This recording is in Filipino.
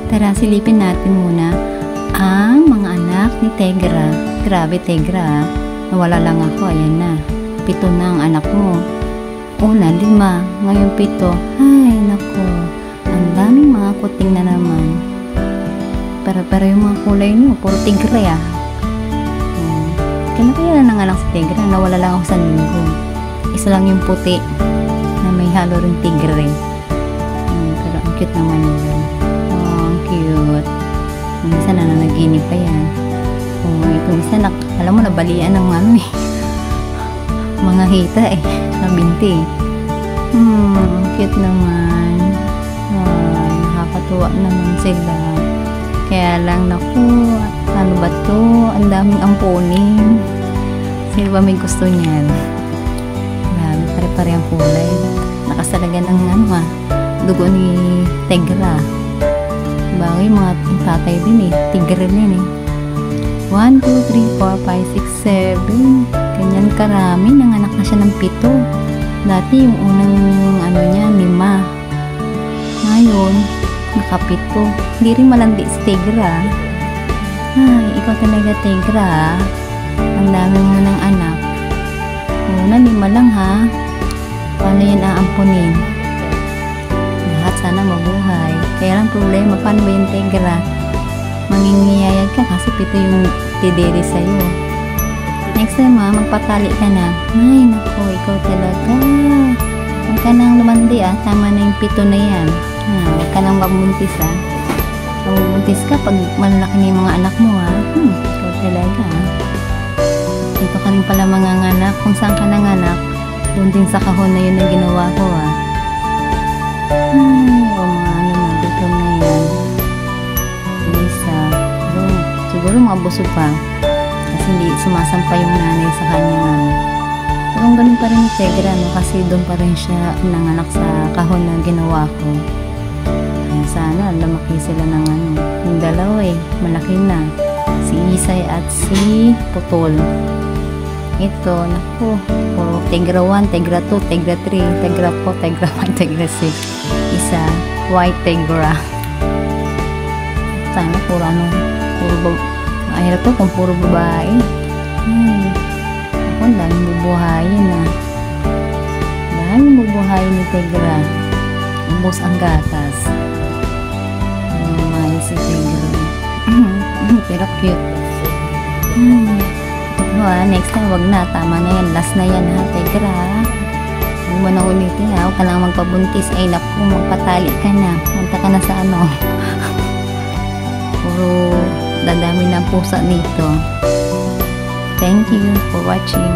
Tara, silipin natin muna ang mga anak ni Tegra. Grabe, Tegra. Nawala lang ako. Ayan na. 7 na ang anak mo. Una, 5. Ngayon 7. Ay, naku. Ang daming mga kuting na naman. Pero yung mga kulay niyo, puro tigre ah. Kaya na nanganak si Tegra. Nawala lang ako sa linggo. Isa lang yung puti na may halo rin tigre. Pero ang cute naman yun. Oh, ang cute. Yung isa na nanaginip pa yan. Oh, itong isa alam mo, nabalian ng ano eh. Mga hita eh. Na binti. Cute naman. Ay, nakakatuwa naman sila. Kaya lang, naku, ano ba to? Ang daming ampunin. Sino ba may gusto niyan? Grabe, pare-pare ang kulay. Nakasalagan ng ano dugo ni Tegra. Bagay, mga tatay din eh. Tigre din eh. 1, 2, 3, 4, 5, 6, 7. Ganyan karami. Nanganak na siya ng 7. Dati yung unang ano niya, 5. Ngayon, nakapito. Hindi rin malandi si Tegra. Ay, ikaw talaga, Tegra. Ang dami mo ng anak. Una, 5 lang ha. Paano yan aampunin? Lahat sana mabuhay. Kaya lang problema, paano ba yung Tegra? Mangingiyayag ka kasi 7 yung tidiri sa'yo. Next time magpatali ka na. Ay, naku, ikaw talaga. Huwag ka nang lumandi Tama na yung 7 na yan. Huwag ka nang mabuntis Mabuntis ka pag malaki na yung mga anak mo Ikaw talaga Dito ka rin pala manganganak. Kung saan ka nanganak, doon din sa kahon na yun na ginawa ko mga ano na dito na yan. Isa. Siguro mga busog pa. Kasi hindi sumasampa yung nanay sa kanya Pero ganun pa rin ni Tegra kasi doon pa rin siya nanganak sa kahon na ginawa ko. Sana lumaki sila ng yung dalawa malaki na, si Isay at si Putol. Ito, naku, puro Tegra 1, Tegra 2, Tegra 3, Tegra 4, Tegra 5, Tegra 6. Isa, white Tegra. Sana puro mahirap to kung puro babae. Ako, daming bubuhayin daming bubuhayin ni Tegra. Ubos ang gatas. Si Tegra. Pero cute. Next time wag na. Tama na yan. Last na yan Tegra. Huwag mo na ulitin Huwag ka lang magpabuntis. Ay naku, magpatali ka na. Punta ka na sa Puro dadami ng pusa dito. Thank you for watching.